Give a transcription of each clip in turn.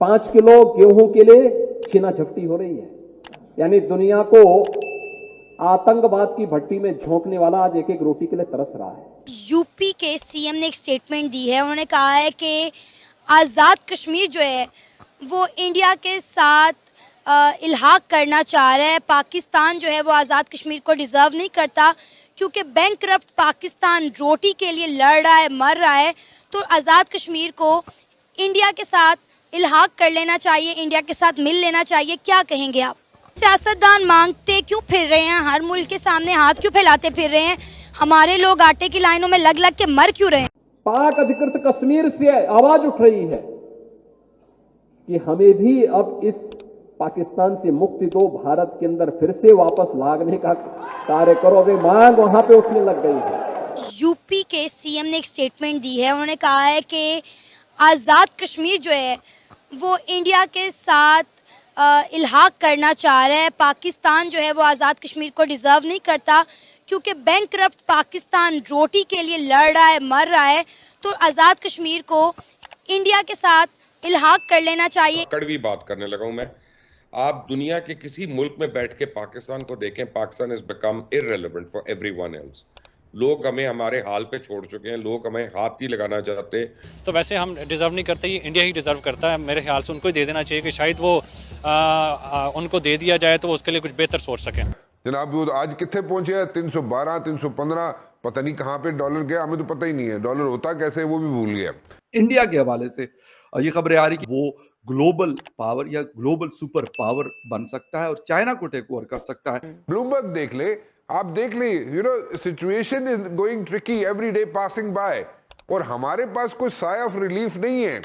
5 kilo गेहूं के लिए छीना झपटी हो रही है। यानी दुनिया को आतंकवाद की भट्टी में झोंकने वाला आज एक एक रोटी के लिए तरस रहा है। यूपी के सीएम ने एक स्टेटमेंट दी है। उन्होंने कहा है कि आज़ाद कश्मीर जो है वो इंडिया के साथ इल्हाक करना चाह रहा है। पाकिस्तान जो है वो आज़ाद कश्मीर को डिज़र्व नहीं करता, क्योंकि बैंकरप्ट पाकिस्तान रोटी के लिए लड़ रहा है, मर रहा है। तो आज़ाद कश्मीर को इंडिया के साथ इल्हाक कर लेना चाहिए, इंडिया के साथ मिल लेना चाहिए। क्या कहेंगे आप? सियासतदान मांगते क्यों फिर रहे हैं, हर मुल्क के सामने हाथ क्यों फैलाते फिर रहे हैं? हमारे लोग आटे की लाइनों में लग लग के मर क्यों रहे हैं? पाक अधिकृत कश्मीर से आवाज उठ रही है कि हमें भी अब इस पाकिस्तान से मुक्ति दो, भारत के अंदर फिर से वापस लाने का कार्य करो। वे मांग वहां पे उठने लग गई है। यूपी के सीएम ने एक स्टेटमेंट दी है। उन्होंने कहा है कि आज़ाद कश्मीर जो है वो इंडिया के साथ इल्हाक करना चाह रहा है। पाकिस्तान जो है वो आज़ाद कश्मीर को डिज़र्व नहीं करता, क्योंकि बैंकरप्ट पाकिस्तान रोटी के लिए लड़ रहा है, मर रहा है। तो आज़ाद कश्मीर को इंडिया के साथ इल्हाक कर लेना चाहिए। कड़वी बात करने लगा हूं मैं। आप दुनिया के किसी मुल्क में बैठ के पाकिस्तान को देखें, Pakistan is become irrelevant for everyone else. लोग हमें हमारे हाल पे छोड़ चुके हैं, लोग हमें हाथ नहीं लगाना चाहते। तो वैसे हम डिज़र्व नहीं करते, ये इंडिया ही डिज़र्व करता है। मेरे ख्याल से उनको ही दे देना चाहिए कि शायद वो उनको दे दिया जाए तो वो उसके लिए कुछ बेहतर सोच सकें। जनाब वो आज कितने पहुंचे हैं? 312 315, पता नहीं कहाँ पे डॉलर गया, हमें तो पता ही नहीं है डॉलर होता कैसे, वो भी भूल गया। इंडिया के हवाले से ये खबरें आ रही कि वो ग्लोबल पावर या ग्लोबल सुपर पावर बन सकता है और चाइना को टेक ओवर कर सकता है। ब्लूमबर्ग देख ले, आप देख ले, situation is going tricky every day passing by, और हमारे पास कोई साय ऑफ रिलीफ नहीं है।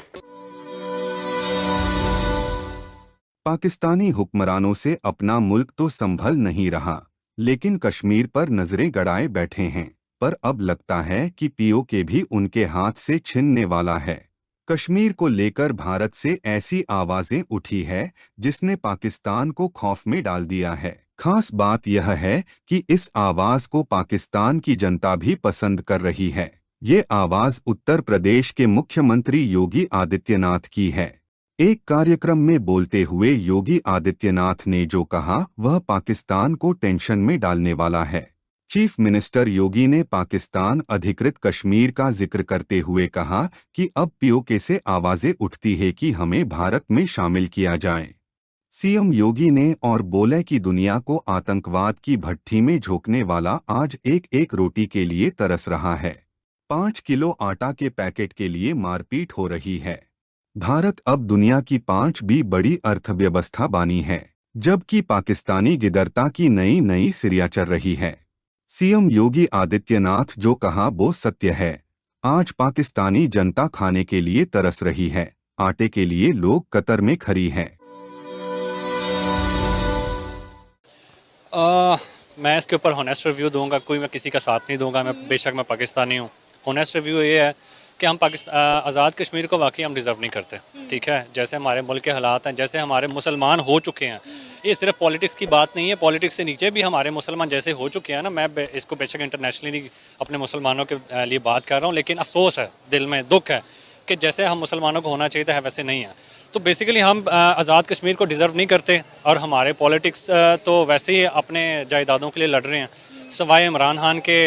पाकिस्तानी हुक्मरानों से अपना मुल्क तो संभल नहीं रहा, लेकिन कश्मीर पर नजरें गड़ाए बैठे हैं। पर अब लगता है कि पीओके भी उनके हाथ से छिनने वाला है। कश्मीर को लेकर भारत से ऐसी आवाजें उठी है जिसने पाकिस्तान को खौफ में डाल दिया है। खास बात यह है कि इस आवाज को पाकिस्तान की जनता भी पसंद कर रही है। ये आवाज उत्तर प्रदेश के मुख्यमंत्री योगी आदित्यनाथ की है। एक कार्यक्रम में बोलते हुए योगी आदित्यनाथ ने जो कहा वह पाकिस्तान को टेंशन में डालने वाला है। चीफ मिनिस्टर योगी ने पाकिस्तान अधिकृत कश्मीर का जिक्र करते हुए कहा कि अब पीओके से आवाजें उठती है कि हमें भारत में शामिल किया जाए। सीएम योगी ने और बोले कि दुनिया को आतंकवाद की भट्ठी में झोंकने वाला आज एक एक रोटी के लिए तरस रहा है। 5 किलो आटा के पैकेट के लिए मारपीट हो रही है। भारत अब दुनिया की 5वीं बड़ी अर्थव्यवस्था बनी है, जबकि पाकिस्तानी गिदरता की नई नई सिरिया चल रही है। सीएम योगी आदित्यनाथ जो कहा वो सत्य है। आज पाकिस्तानी जनता खाने के लिए तरस रही है, आटे के लिए लोग कतर में खड़ी हैं। मैं इसके ऊपर होनेस्ट रिव्यू दूंगा, कोई मैं किसी का साथ नहीं दूंगा। मैं बेशक मैं पाकिस्तानी हूँ। होनेस्ट रिव्यू ये है कि हम आज़ाद कश्मीर को वाकई हम डिज़र्व नहीं करते। ठीक है, जैसे हमारे मुल्क के हालात हैं, जैसे हमारे मुसलमान हो चुके हैं, ये सिर्फ पॉलिटिक्स की बात नहीं है। पॉलिटिक्स से नीचे भी हमारे मुसलमान जैसे हो चुके हैं ना, मैं इसको बेशक इंटरनेशनली अपने मुसलमानों के लिए बात कर रहा हूँ, लेकिन अफसोस है, दिल में दुख है कि जैसे हम मुसलमानों को होना चाहिए था वैसे नहीं है। तो बेसिकली हम आज़ाद कश्मीर को डिज़र्व नहीं करते, और हमारे पॉलिटिक्स तो वैसे ही अपने जायदादों के लिए लड़ रहे हैं। सवाए इमरान खान के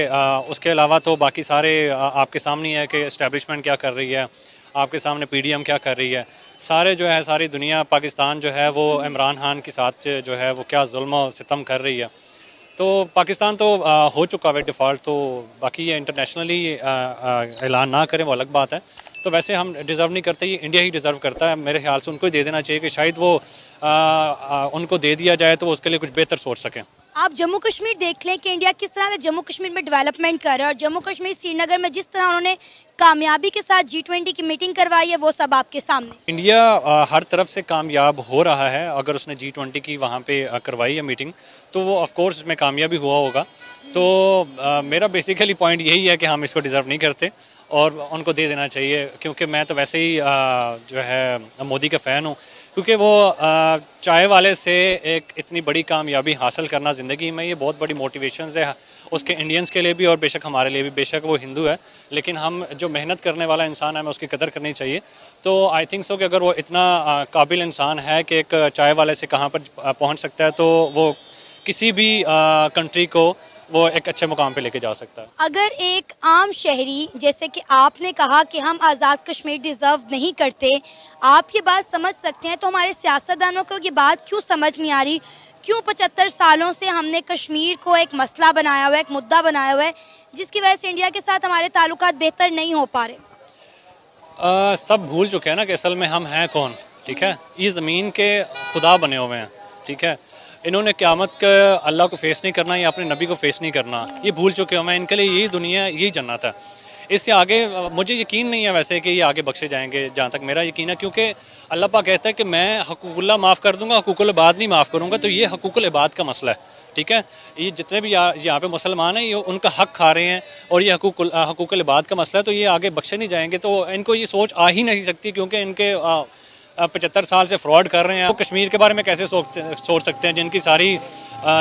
उसके अलावा तो बाकी सारे आपके सामने है कि इस्टेब्लिशमेंट क्या कर रही है, आपके सामने पीडीएम क्या कर रही है। सारे जो है सारी दुनिया पाकिस्तान जो है वो इमरान खान के साथ जो है वो क्या जुल्म और सितम कर रही है। तो पाकिस्तान तो हो चुका है डिफ़ॉल्ट। तो बाकी ये इंटरनेशनली ऐलान ना करें वो अलग बात है। तो वैसे हम डिज़र्व नहीं करते, ये इंडिया ही डिज़र्व करता है। मेरे ख्याल से उनको ही दे देना चाहिए कि शायद वो उनको दे दिया जाए तो वो उसके लिए कुछ बेहतर सोच सकें। आप जम्मू कश्मीर देख लें कि इंडिया किस तरह से जम्मू कश्मीर में डेवलपमेंट कर रहा है, और जम्मू कश्मीर श्रीनगर में जिस तरह उन्होंने कामयाबी के साथ G20 की मीटिंग करवाई है वो सब आपके सामने। इंडिया हर तरफ से कामयाब हो रहा है। अगर उसने G20 की वहाँ पे करवाई है मीटिंग तो वो ऑफ कोर्स इसमें कामयाबी हुआ होगा। तो मेरा बेसिकली पॉइंट यही है कि हम इसको डिज़र्व नहीं करते और उनको दे देना चाहिए, क्योंकि मैं तो वैसे ही जो है मोदी का फ़ैन हूँ, क्योंकि वो चाय वाले से एक इतनी बड़ी कामयाबी हासिल करना ज़िंदगी में ये बहुत बड़ी मोटिवेशन है उसके इंडियंस के लिए भी और बेशक हमारे लिए भी। बेशक वो हिंदू है, लेकिन हम जो मेहनत करने वाला इंसान है हमें उसकी कदर करनी चाहिए। तो आई थिंक सो कि अगर वो इतना काबिल इंसान है कि एक चाय वाले से कहाँ पर पहुँच सकता है, तो वो किसी भी कंट्री को वो एक अच्छे मुकाम पे लेके जा सकता है। अगर एक आम शहरी, जैसे कि आपने कहा कि हम आज़ाद कश्मीर डिज़र्व नहीं करते, आप ये बात समझ सकते हैं, तो हमारे सियासतदानों को ये बात क्यों समझ नहीं आ रही? क्यों 75 सालों से हमने कश्मीर को एक मसला बनाया हुआ है, एक मुद्दा बनाया हुआ है, जिसकी वजह से इंडिया के साथ हमारे ताल्लुकात बेहतर नहीं हो पा रहे? सब भूल चुके हैं ना कि असल में हम हैं कौन, ठीक है। ये ज़मीन के खुदा बने हुए हैं, ठीक है। इन्होंने क़यामत का अल्लाह को फेस नहीं करना या अपने नबी को फेस नहीं करना, ये भूल चुके हुए हैं। इनके लिए यही दुनिया, यही जन्नत है। इससे आगे मुझे यकीन नहीं है वैसे कि ये आगे बख्शे जाएंगे, जहाँ तक मेरा यकीन है, क्योंकि अल्लाह पाक कहता है कि मैं हकूकुल्लाह माफ़ कर दूंगा, हकूकुल इबाद नहीं माफ़ करूँगा। तो ये हकूकुल इबाद का मसला है, ठीक है। ये जितने भी यहाँ पे मुसलमान हैं, ये उनका हक खा रहे हैं और ये हकूकुल इबाद का मसला है, तो ये आगे बख्शे नहीं जाएंगे। तो इनको ये सोच आ ही नहीं सकती, क्योंकि इनके 75 साल से फ्रॉड कर रहे हैं। वो कश्मीर के बारे में कैसे सोच सकते हैं जिनकी सारी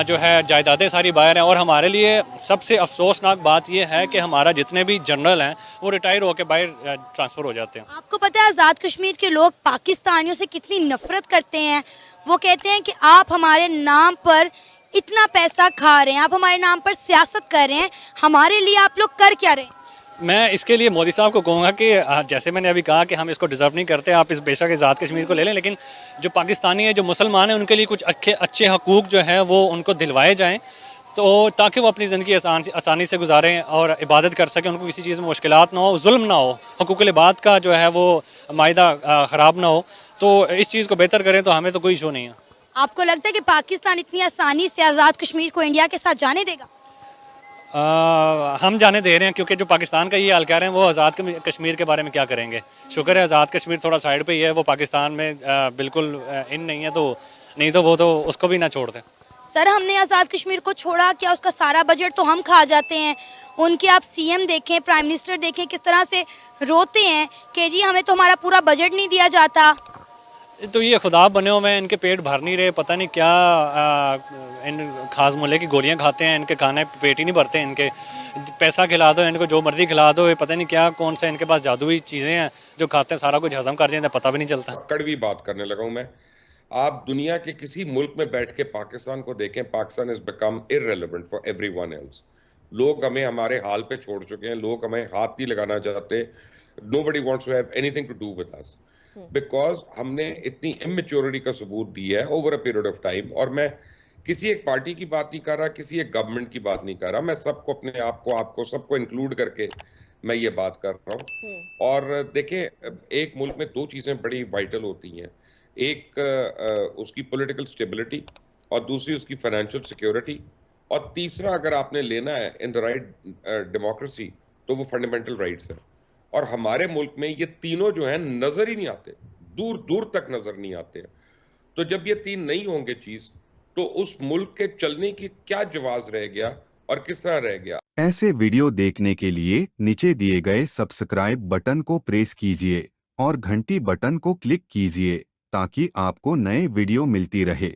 जो है जायदादें सारी बाहर हैं। और हमारे लिए सबसे अफसोसनाक बात यह है कि हमारा जितने भी जनरल हैं वो रिटायर होकर बाहर ट्रांसफ़र हो जाते हैं। आपको पता है आज़ाद कश्मीर के लोग पाकिस्तानियों से कितनी नफरत करते हैं? वो कहते हैं कि आप हमारे नाम पर इतना पैसा खा रहे हैं, आप हमारे नाम पर सियासत कर रहे हैं, हमारे लिए आप लोग कर क्या रहे हैं? मैं इसके लिए मोदी साहब को कहूँगा कि जैसे मैंने अभी कहा कि हम इसको डिज़र्व नहीं करते, आप इस बेशक आज़ाद कश्मीर को ले लें, लेकिन जो पाकिस्तानी है, जो मुसलमान हैं, उनके लिए कुछ अच्छे हकूक़ जो है वो उनको दिलवाए जाएँ, तो ताकि वो अपनी ज़िंदगी आसानी से गुजारें और इबादत कर सकें, उनको किसी चीज़ में मुश्किलात ना हो, जुल्म ना हो, हकूक़ुल इबाद का जो है वो मायदा ख़राब ना हो। तो इस चीज़ को बेहतर करें तो हमें तो कोई इशू नहीं है। आपको लगता है कि पाकिस्तान इतनी आसानी से आज़ाद कश्मीर को इंडिया के साथ जाने देगा? हम जाने दे रहे हैं, क्योंकि जो पाकिस्तान का ये हाल कह रहे हैं वो आज़ाद कश्मीर के बारे में क्या करेंगे। शुक्र है आज़ाद कश्मीर थोड़ा साइड पे ही है, वो पाकिस्तान में बिल्कुल इन नहीं है, तो नहीं तो वो तो उसको भी ना छोड़ दें। सर, हमने आज़ाद कश्मीर को छोड़ा क्या? उसका सारा बजट तो हम खा जाते हैं। उनके आप सीएम देखें, प्राइम मिनिस्टर देखें, किस तरह से रोते हैं कि जी हमें तो हमारा पूरा बजट नहीं दिया जाता। तो ये खुदा बने हुए हैं, इनके पेट भर नहीं रहे, पता नहीं क्या इन खास मूल्य की गोलियां खाते हैं, इनके खाने पेट ही नहीं भरते इनके। पैसा खिला दो इनको, जो मर्जी खिला दो, पता नहीं क्या कौन सा इनके पास जादुई चीज़ें हैं जो खाते हैं सारा कुछ हजम कर जाते हैं, पता भी नहीं चलता। कड़वी बात करने लगा हूं मैं। आप दुनिया के किसी मुल्क में बैठ के पाकिस्तान को देखें, Pakistan is become irrelevant for everyone else. लोग हमें हमारे हाल पे छोड़ चुके हैं, लोग हमें हाथ नहीं लगाना चाहते। Nobody wants to have anything to do with us, because हमने इतनी इमेच्योरिटी का सबूत दिया है over a period of time. और मैं किसी एक पार्टी की बात नहीं कर रहा, किसी एक गवर्नमेंट की बात नहीं कर रहा, मैं सबको, अपने आप को, आपको, सबको इंक्लूड करके मैं ये बात कर रहा हूँ। और देखें, एक मुल्क में दो चीजें बड़ी वाइटल होती हैं, एक उसकी पॉलिटिकल स्टेबिलिटी और दूसरी उसकी फाइनेंशियल सिक्योरिटी, और तीसरा अगर आपने लेना है इन द राइट डेमोक्रेसी तो वो फंडामेंटल राइट्स है। और हमारे मुल्क में ये तीनों जो हैं नजर ही नहीं आते, दूर दूर तक नजर नहीं आते। तो जब ये तीन नहीं होंगे चीज, तो उस मुल्क के चलने की क्या जवाज रह गया और किस तरह रह गया। ऐसे वीडियो देखने के लिए नीचे दिए गए सब्सक्राइब बटन को प्रेस कीजिए और घंटी बटन को क्लिक कीजिए ताकि आपको नए वीडियो मिलती रहे।